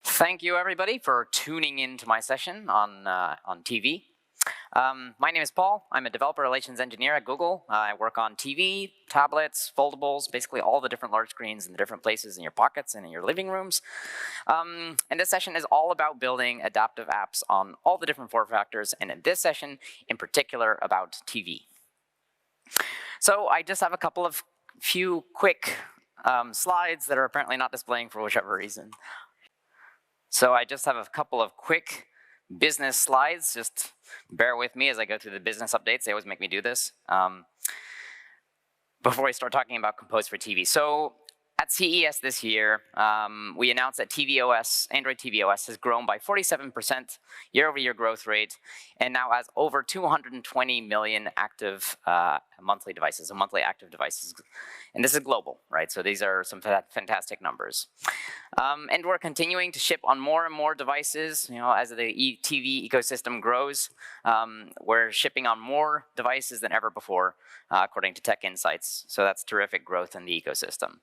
Thank you, everybody, for tuning into my session on TV. My name is Paul. I'm a developer relations engineer at Google. I work on TV, tablets, foldables, basically all the different large screens in the different places in your pockets and in your living rooms. And this session is all about building adaptive apps on all the different form factors, and in this session, in particular, about TV. So I just have a few quick slides that are apparently not displaying for whichever reason. So I just have a couple of quick business slides. Just bear with me as I go through the business updates. They always make me do this before I start talking about Compose for TV. So at CES this year, we announced that tvOS, Android tvOS, has grown by 47% year-over-year growth rate, and now has over 220 million active monthly devices, so monthly active devices. And this is global, right? So these are some fantastic numbers. And we're continuing to ship on more and more devices. As the TV ecosystem grows, we're shipping on more devices than ever before, according to Tech Insights. So that's terrific growth in the ecosystem.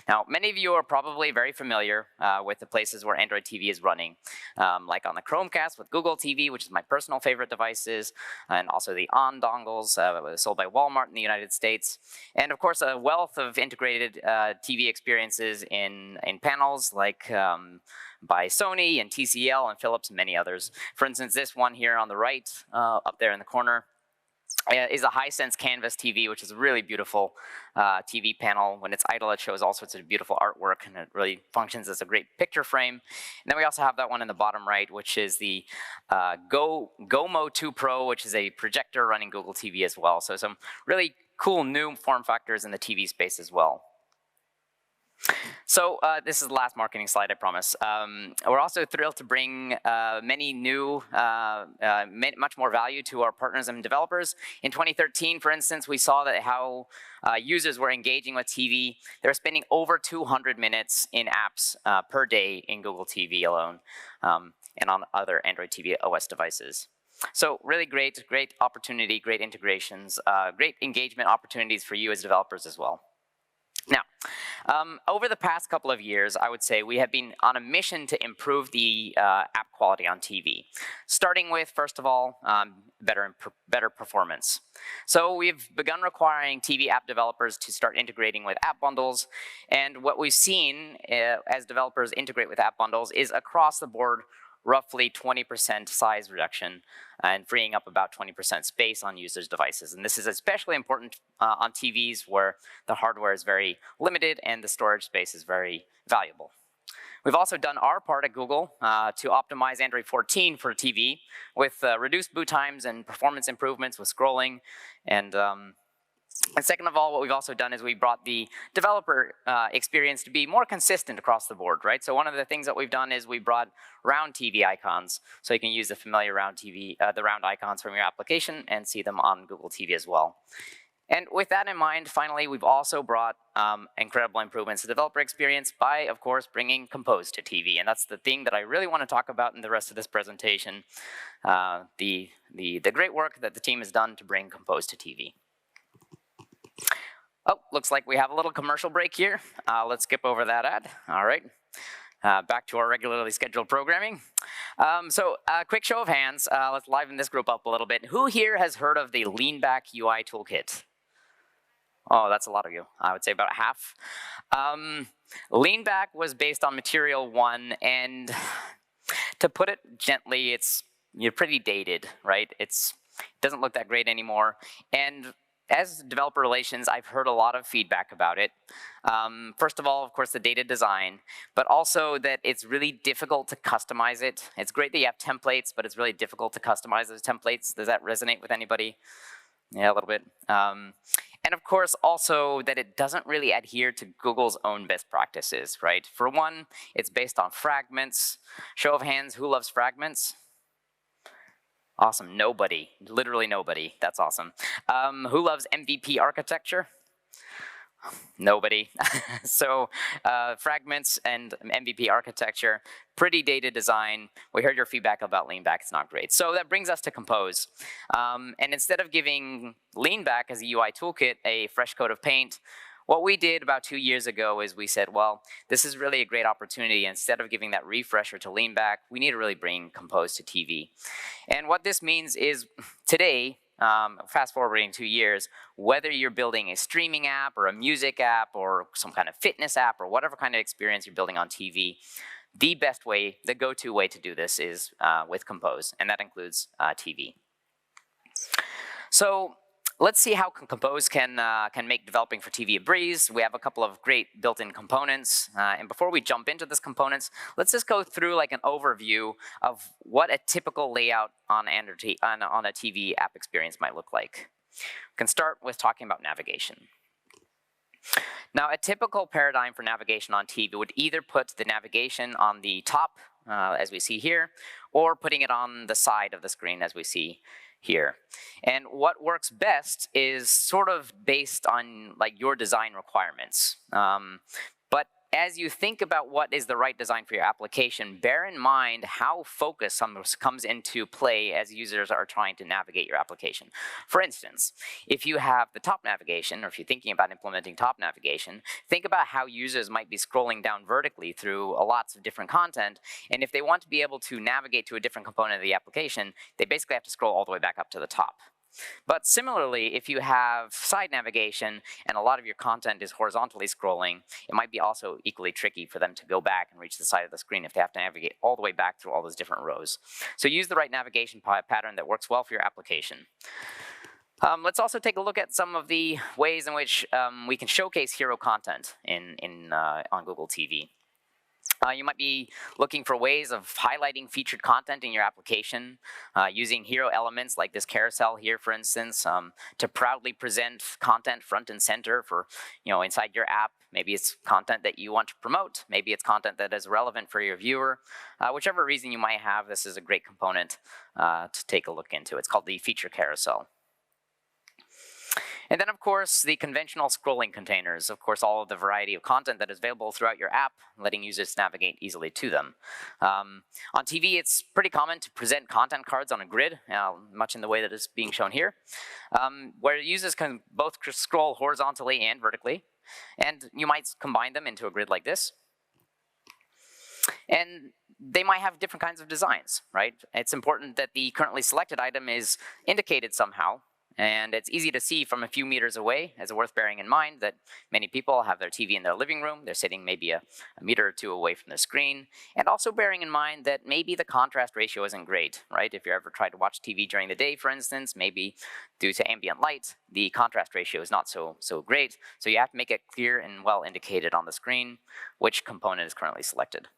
Now, many of you are probably very familiar with the places where Android TV is running, like on the Chromecast with Google TV, which is my personal favorite devices, and also the ON dongles sold by Walmart in the United States, and of course a wealth of integrated TV experiences in panels like by Sony and TCL and Philips and many others. For instance, this one here on the right, up there in the corner, is a Hisense Canvas TV, which is a really beautiful TV panel. When it's idle, it shows all sorts of beautiful artwork, and it really functions as a great picture frame. And then we also have that one in the bottom right, which is the GoMo 2 Pro, which is a projector running Google TV as well. So some really cool new form factors in the TV space as well. So this is the last marketing slide, I promise. We're also thrilled to bring many new, much more value to our partners and developers. In 2013, for instance, we saw that how users were engaging with TV. They were spending over 200 minutes in apps per day in Google TV alone, and on other Android TV OS devices. So really great opportunity, great integrations, great engagement opportunities for you as developers as well. Now, over the past couple of years, I would say we have been on a mission to improve the app quality on TV, starting with, first of all, better performance. So we've begun requiring TV app developers to start integrating with app bundles, and what we've seen as developers integrate with app bundles is across the board roughly 20% size reduction and freeing up about 20% space on users' devices. And this is especially important on TVs where the hardware is very limited and the storage space is very valuable. We've also done our part at Google to optimize Android 14 for TV with reduced boot times and performance improvements with scrolling. And second of all, what we've also done is we brought the developer experience to be more consistent across the board, right? So one of the things that we've done is we brought round TV icons, so you can use the familiar round icons from your application and see them on Google TV as well. And with that in mind, finally, we've also brought incredible improvements to the developer experience by, of course, bringing Compose to TV. And that's the thing that I really want to talk about in the rest of this presentation, the great work that the team has done to bring Compose to TV. Oh, looks like we have a little commercial break here. Let's skip over that ad. All right. Back to our regularly scheduled programming. So quick show of hands. Let's liven this group up a little bit. Who here has heard of the Leanback UI toolkit? Oh, that's a lot of you. I would say about half. Leanback was based on Material 1, and to put it gently, it's pretty dated, right? It doesn't look that great anymore. And as developer relations, I've heard a lot of feedback about it. First of all, of course, the data design, but also that it's really difficult to customize it. It's great that you have templates, but it's really difficult to customize those templates. Does that resonate with anybody? Yeah, a little bit. And of course, also that it doesn't really adhere to Google's own best practices, right? For one, it's based on fragments. Show of hands, who loves fragments? Awesome, nobody, literally nobody, that's awesome. Who loves MVP architecture? Nobody. So fragments and MVP architecture, pretty dated design. We heard your feedback about Leanback, it's not great. So that brings us to Compose. And instead of giving Leanback as a UI toolkit a fresh coat of paint, what we did about 2 years ago is we said, well, this is really a great opportunity. Instead of giving that refresher to lean back, we need to really bring Compose to TV. And what this means is today, fast forwarding 2 years, whether you're building a streaming app or a music app or some kind of fitness app or whatever kind of experience you're building on TV, the best way, the go-to way to do this is with Compose, and that includes TV. So let's see how Compose can make developing for TV a breeze. We have a couple of great built-in components, and before we jump into these components, let's just go through like an overview of what a typical layout on a TV app experience might look like. We can start with talking about navigation. Now, a typical paradigm for navigation on TV would either put the navigation on the top, as we see here, or putting it on the side of the screen, as we see here. And what works best is sort of based on like your design requirements. But as you think about what is the right design for your application, bear in mind how focus comes into play as users are trying to navigate your application. For instance, if you have the top navigation, or if you're thinking about implementing top navigation, think about how users might be scrolling down vertically through lots of different content, and if they want to be able to navigate to a different component of the application, they basically have to scroll all the way back up to the top. But similarly, if you have side navigation and a lot of your content is horizontally scrolling, it might be also equally tricky for them to go back and reach the side of the screen if they have to navigate all the way back through all those different rows. So use the right navigation pattern that works well for your application. Let's also take a look at some of the ways in which we can showcase hero content on Google TV. You might be looking for ways of highlighting featured content in your application, using hero elements like this carousel here, for instance, to proudly present content front and center for, inside your app. Maybe it's content that you want to promote. Maybe it's content that is relevant for your viewer. Whichever reason you might have, this is a great component to take a look into. It's called the feature carousel. And then, of course, the conventional scrolling containers. Of course, all of the variety of content that is available throughout your app, letting users navigate easily to them. On TV, it's pretty common to present content cards on a grid, much in the way that is being shown here, where users can both scroll horizontally and vertically. And you might combine them into a grid like this. And they might have different kinds of designs, right? It's important that the currently selected item is indicated somehow. And it's easy to see from a few meters away. It's worth bearing in mind that many people have their TV in their living room. They're sitting maybe a meter or two away from the screen. And also bearing in mind that maybe the contrast ratio isn't great, right? If you ever tried to watch TV during the day, for instance, maybe due to ambient light, the contrast ratio is not so great. So you have to make it clear and well indicated on the screen which component is currently selected.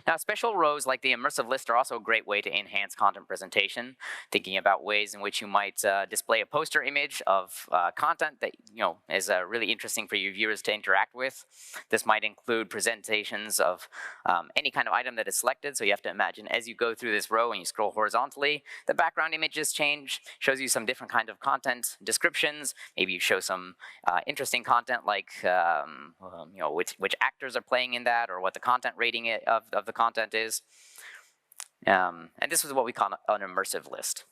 Now, special rows like the immersive list are also a great way to enhance content presentation, thinking about ways in which you might display a poster image of content that is really interesting for your viewers to interact with. This might include presentations of any kind of item that is selected, so you have to imagine as you go through this row and you scroll horizontally, the background images change, shows you some different kind of content descriptions. Maybe you show some interesting content like which actors are playing in that, or what the content rating of the content is. And this is what we call an immersive list.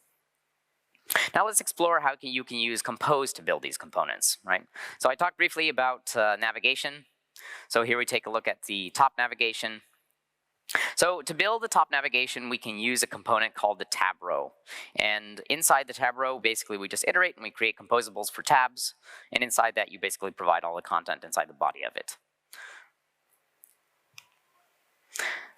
Now let's explore how you can use Compose to build these components, right? So I talked briefly about navigation. So here we take a look at the top navigation. So to build the top navigation, we can use a component called the tab row. And inside the tab row, basically we just iterate and we create composables for tabs. And inside that, you basically provide all the content inside the body of it.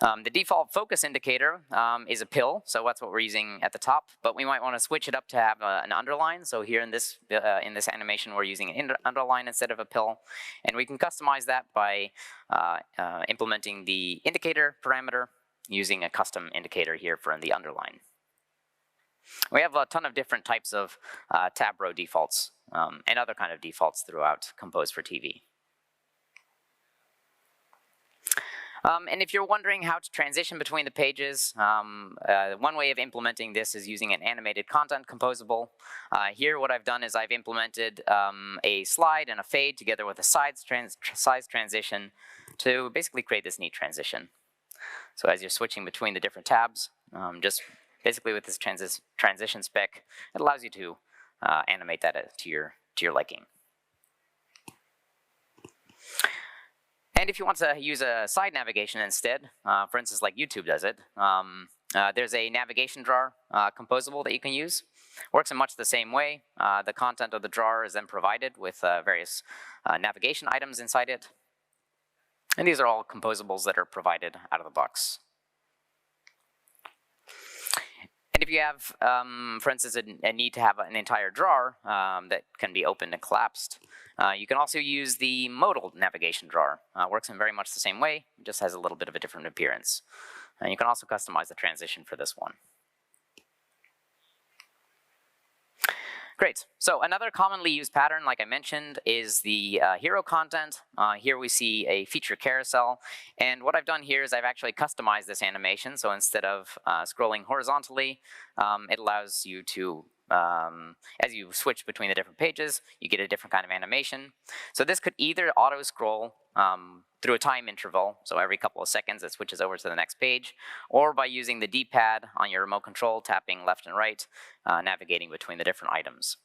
The default focus indicator is a pill, so that's what we're using at the top, but we might want to switch it up to have an underline. So here in this animation, we're using an underline instead of a pill, and we can customize that by implementing the indicator parameter using a custom indicator here for the underline. We have a ton of different types of tab row defaults and other kind of defaults throughout Compose for TV. And if you're wondering how to transition between the pages, one way of implementing this is using an animated content composable. Here what I've done is I've implemented a slide and a fade together with a size transition to basically create this neat transition. So as you're switching between the different tabs, just basically with this transition spec, it allows you to animate that to your liking. And if you want to use a side navigation instead, for instance, like YouTube does it, there's a navigation drawer composable that you can use. Works in much the same way. The content of the drawer is then provided with various navigation items inside it. And these are all composables that are provided out of the box. And if you have, for instance, a need to have an entire drawer that can be opened and collapsed, you can also use the modal navigation drawer. Works in very much the same way, just has a little bit of a different appearance. And you can also customize the transition for this one. Great. So another commonly used pattern, like I mentioned, is the hero content. Here we see a feature carousel. And what I've done here is I've actually customized this animation. So instead of scrolling horizontally, it allows you to, as you switch between the different pages, you get a different kind of animation. So this could either auto-scroll through a time interval, so every couple of seconds it switches over to the next page, or by using the D-pad on your remote control, tapping left and right, navigating between the different items.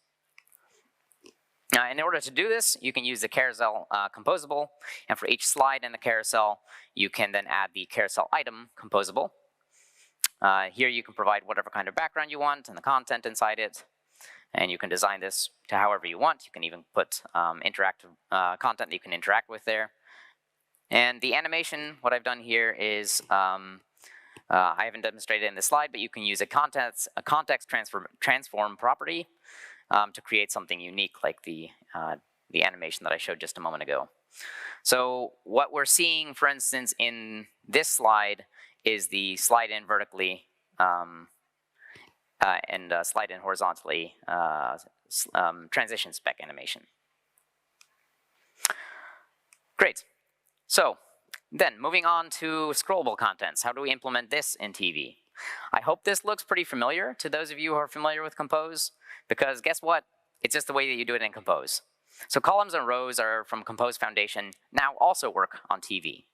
In order to do this, you can use the carousel composable, and for each slide in the carousel, you can then add the carousel item composable. Here you can provide whatever kind of background you want and the content inside it, and you can design this to however you want. You can even put interactive content that you can interact with there. And the animation, what I've done here is, I haven't demonstrated in this slide, but you can use a context transform property to create something unique like the animation that I showed just a moment ago. So what we're seeing, for instance, in this slide is the slide in vertically and slide in horizontally transition spec animation. Great. So then moving on to scrollable contents. How do we implement this in TV? I hope this looks pretty familiar to those of you who are familiar with Compose, because guess what? It's just the way that you do it in Compose. So columns and rows are from Compose Foundation now also work on TV.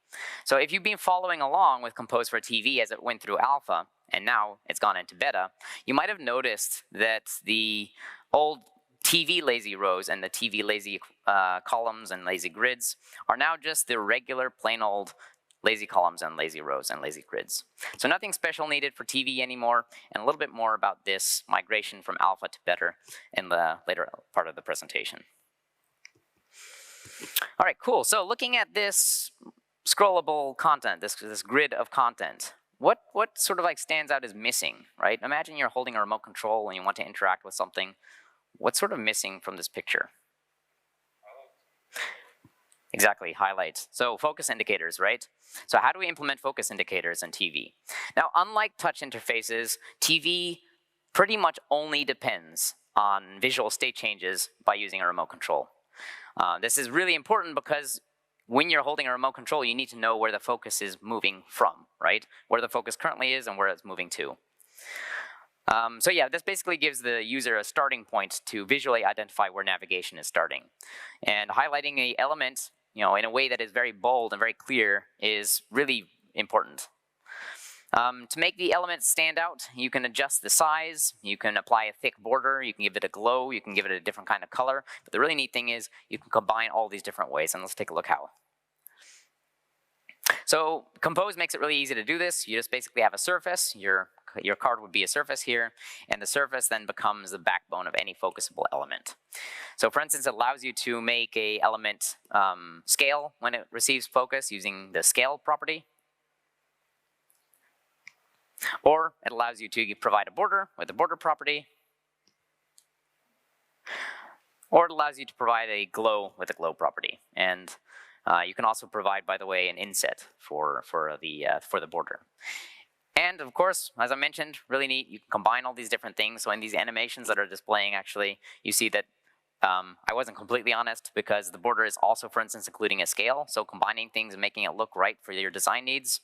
So if you've been following along with Compose for TV as it went through alpha, and now it's gone into beta, you might have noticed that the old TV lazy rows and the TV lazy columns and lazy grids are now just the regular plain old lazy columns and lazy rows and lazy grids. So nothing special needed for TV anymore, and a little bit more about this migration from alpha to beta in the later part of the presentation. All right, cool. So looking at this scrollable content, this grid of content, what sort of like stands out as missing, right? Imagine you're holding a remote control and you want to interact with something. What's sort of missing from this picture? Exactly, highlights. So focus indicators, right? So how do we implement focus indicators in TV? Now, unlike touch interfaces, TV pretty much only depends on visual state changes by using a remote control. This is really important because when you're holding a remote control, you need to know where the focus is moving from, right? Where the focus currently is and where it's moving to. So yeah, this basically gives the user a starting point to visually identify where navigation is starting. And highlighting an element, in a way that is very bold and very clear is really important. To make the element stand out, you can adjust the size, you can apply a thick border, you can give it a glow, you can give it a different kind of color. But the really neat thing is you can combine all these different ways, and let's take a look how. So Compose makes it really easy to do this. You just basically have a surface. Your card would be a surface here, and the surface then becomes the backbone of any focusable element. So for instance, it allows you to make a element scale when it receives focus using the scale property. Or it allows you to provide a border with the border property. Or it allows you to provide a glow with a glow property. And you can also provide, by the way, an inset for the border. And of course, as I mentioned, really neat, you can combine all these different things. So in these animations that are displaying, actually, you see that I wasn't completely honest because the border is also, for instance, including a scale. So combining things and making it look right for your design needs,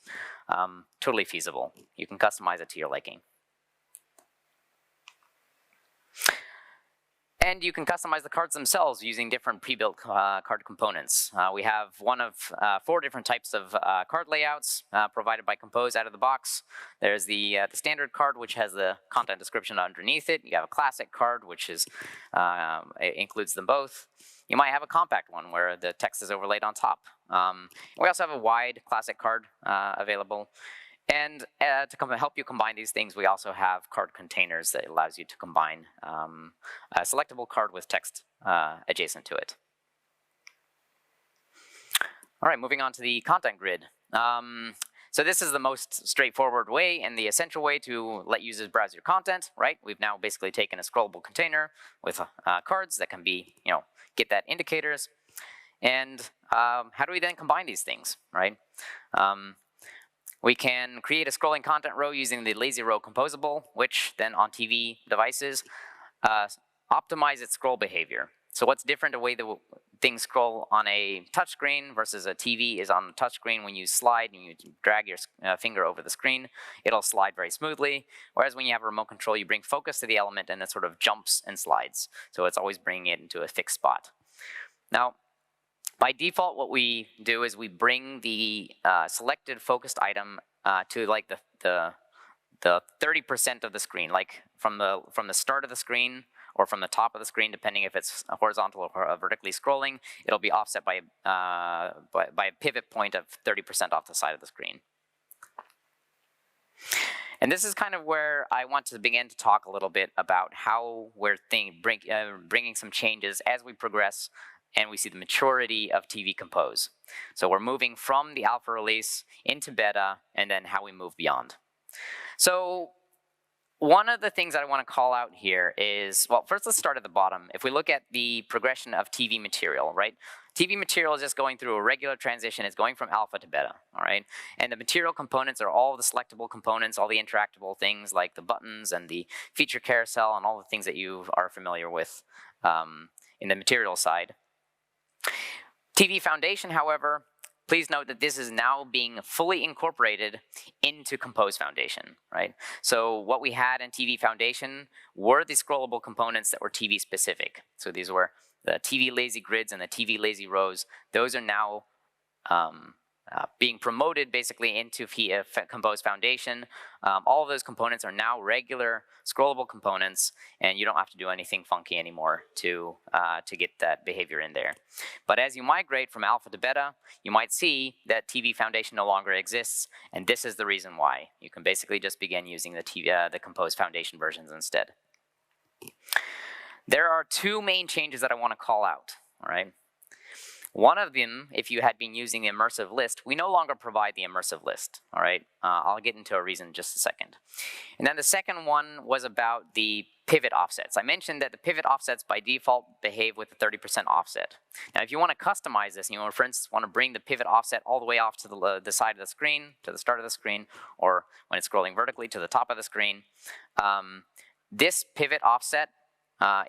totally feasible. You can customize it to your liking. And you can customize the cards themselves using different pre-built card components. We have one of 4 different types of card layouts provided by Compose out of the box. There's the standard card, which has the content description underneath it. You have a classic card, which is includes them both. you might have a compact one where the text is overlaid on top. We also have a wide classic card available. And to help you combine these things, we also have card containers that allows you to combine a selectable card with text adjacent to it. All right, moving on to the content grid. So this is the most straightforward way and the essential way to let users browse your content, right? We've now basically taken a scrollable container with cards that can be, get that indicators. And how do we then combine these things, right? We can create a scrolling content row using the lazy row composable, which then on TV devices optimize its scroll behavior. So what's different the way the things scroll on a touchscreen versus a TV is on a touchscreen when you slide and you drag your finger over the screen, it'll slide very smoothly. Whereas when you have a remote control, you bring focus to the element and it sort of jumps and slides. So it's always bringing it into a fixed spot. Now, by default, what we do is we bring the selected focused item to like the 30% of the screen, like from the start of the screen or from the top of the screen, depending if it's horizontal or vertically scrolling, it'll be offset by a pivot point of 30% off the side of the screen. And this is kind of where I want to begin to talk a little bit about how we're bringing some changes as we progress and we see the maturity of TV Compose. So we're moving from the alpha release into beta and then how we move beyond. So one of the things that I want to call out here is, well, first let's start at the bottom. If we look at the progression of TV material, right? TV material is just going through a regular transition. It's going from alpha to beta, all right? And the material components are all the selectable components, all the interactable things like the buttons and the feature carousel and all the things that you are familiar with in the material side. TV Foundation, however, please note that this is now being fully incorporated into Compose Foundation, right? So what we had in TV Foundation were the scrollable components that were TV specific. So these were the TV lazy grids and the TV lazy rows. Those are now being promoted basically into Compose Foundation. All of those components are now regular scrollable components, and you don't have to do anything funky anymore to get that behavior in there. But as you migrate from alpha to beta, you might see that TV Foundation no longer exists, and this is the reason why. You can basically just begin using the Compose Foundation versions instead. There are two main changes that I want to call out, all right? One of them, if you had been using the immersive list, we no longer provide the immersive list, all right? I'll get into a reason in just a second. And then the second one was about the pivot offsets. I mentioned that the pivot offsets by default behave with a 30% offset. Now, if you want to customize this, for instance, want to bring the pivot offset all the way off to the side of the screen, to the start of the screen, or when it's scrolling vertically to the top of the screen, this pivot offset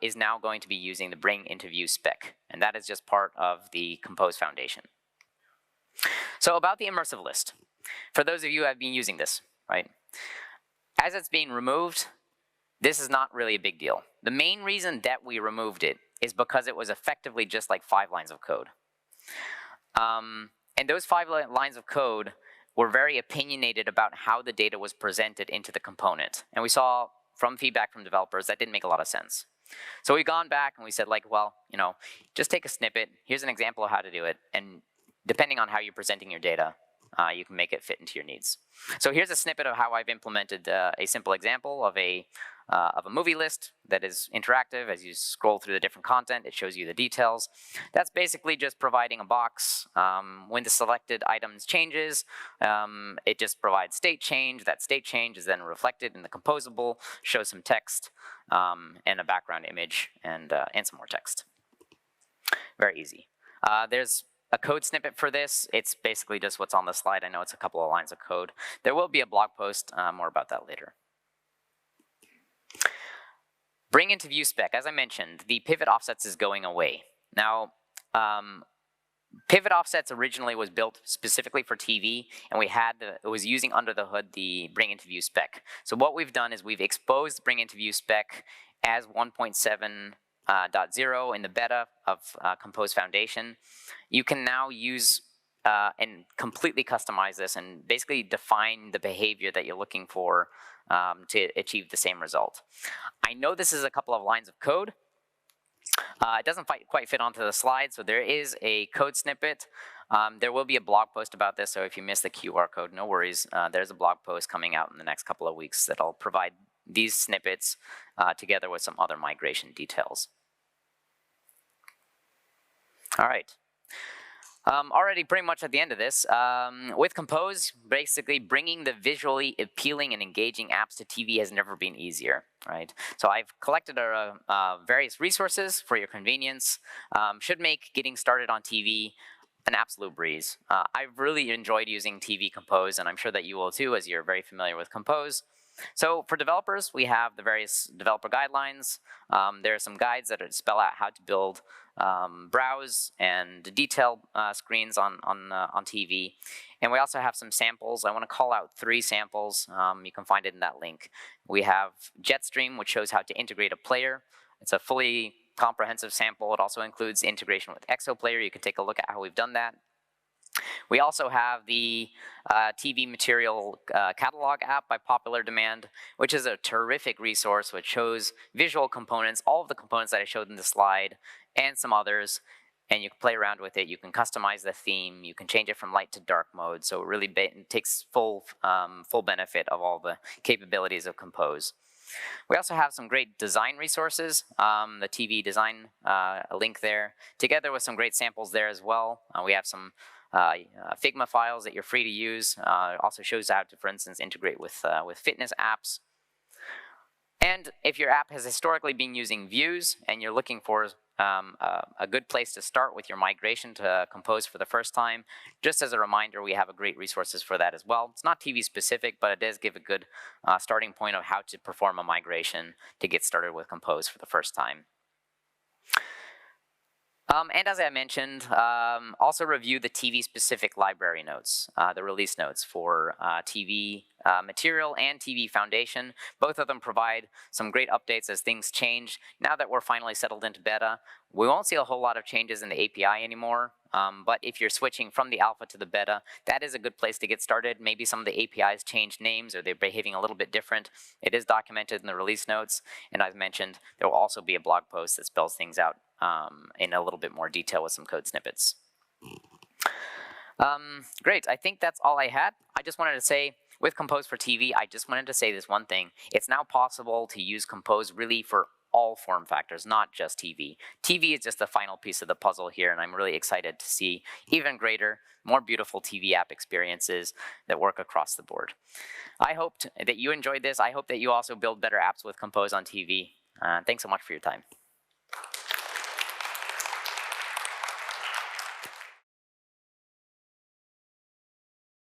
is now going to be using the bring into view spec, and that is just part of the Compose Foundation. So about the immersive list, for those of you who have been using this, right? As it's being removed, this is not really a big deal. The main reason that we removed it is because it was effectively just like 5 lines of code. And those 5 lines of code were very opinionated about how the data was presented into the component. And we saw from feedback from developers that didn't make a lot of sense. So we've gone back and we said, like, well, just take a snippet. Here's an example of how to do it. And depending on how you're presenting your data, you can make it fit into your needs. So here's a snippet of how I've implemented a simple example of a movie list that is interactive. As you scroll through the different content, it shows you the details. That's basically just providing a box. When the selected items changes, it just provides state change. That state change is then reflected in the composable, shows some text, and a background image, and some more text. Very easy. There's a code snippet for this. It's basically just what's on the slide. I know it's a couple of lines of code. There will be a blog post, more about that later. Bring into view spec, as I mentioned, the pivot offsets is going away. Now, pivot offsets originally was built specifically for TV, and it was using under the hood the bring into view spec. So what we've done is we've exposed bring into view spec as 1.7.0 in the beta of Compose Foundation. You can now use and completely customize this and basically define the behavior that you're looking for to achieve the same result. I know this is a couple of lines of code, It doesn't quite fit onto the slide, so there is a code snippet. There will be a blog post about this, so if you miss the QR code, no worries. There's a blog post coming out in the next couple of weeks that'll provide these snippets together with some other migration details. All right. Already pretty much at the end of this. With Compose, basically bringing the visually appealing and engaging apps to TV has never been easier, right? So I've collected various resources for your convenience. Should make getting started on TV an absolute breeze. I've really enjoyed using TV Compose, and I'm sure that you will too, as you're very familiar with Compose. So for developers, we have the various developer guidelines. There are some guides that spell out how to build browse and detail screens on TV. And we also have some samples. I want to call out 3 samples. You can find it in that link. We have Jetstream, which shows how to integrate a player. It's a fully comprehensive sample. It also includes integration with ExoPlayer. You can take a look at how we've done that. We also have the TV Material Catalog app by popular demand, which is a terrific resource which shows visual components, all of the components that I showed in the slide, and some others, and you can play around with it. You can customize the theme. You can change it from light to dark mode, so it really takes full benefit of all the capabilities of Compose. We also have some great design resources, the TV design link there, together with some great samples there as well. We have some Figma files that you're free to use. It also shows how to, for instance, integrate with fitness apps. And if your app has historically been using views and you're looking for a good place to start with your migration to Compose for the first time, just as a reminder, we have great resources for that as well. It's not TV specific, but it does give a good starting point of how to perform a migration to get started with Compose for the first time. And as I mentioned, also review the TV-specific library notes, the release notes for TV Material and TV Foundation. Both of them provide some great updates as things change. Now that we're finally settled into beta, we won't see a whole lot of changes in the API anymore. But if you're switching from the alpha to the beta, that is a good place to get started. Maybe some of the APIs changed names or they're behaving a little bit different. It is documented in the release notes. And as mentioned, there will also be a blog post that spells things out in a little bit more detail with some code snippets. Great, I think that's all I had. I just wanted to say, with Compose for TV, I just wanted to say this one thing. It's now possible to use Compose really for all form factors, not just TV. TV is just the final piece of the puzzle here, and I'm really excited to see even greater, more beautiful TV app experiences that work across the board. I hope that you enjoyed this. I hope that you also build better apps with Compose on TV. Thanks so much for your time.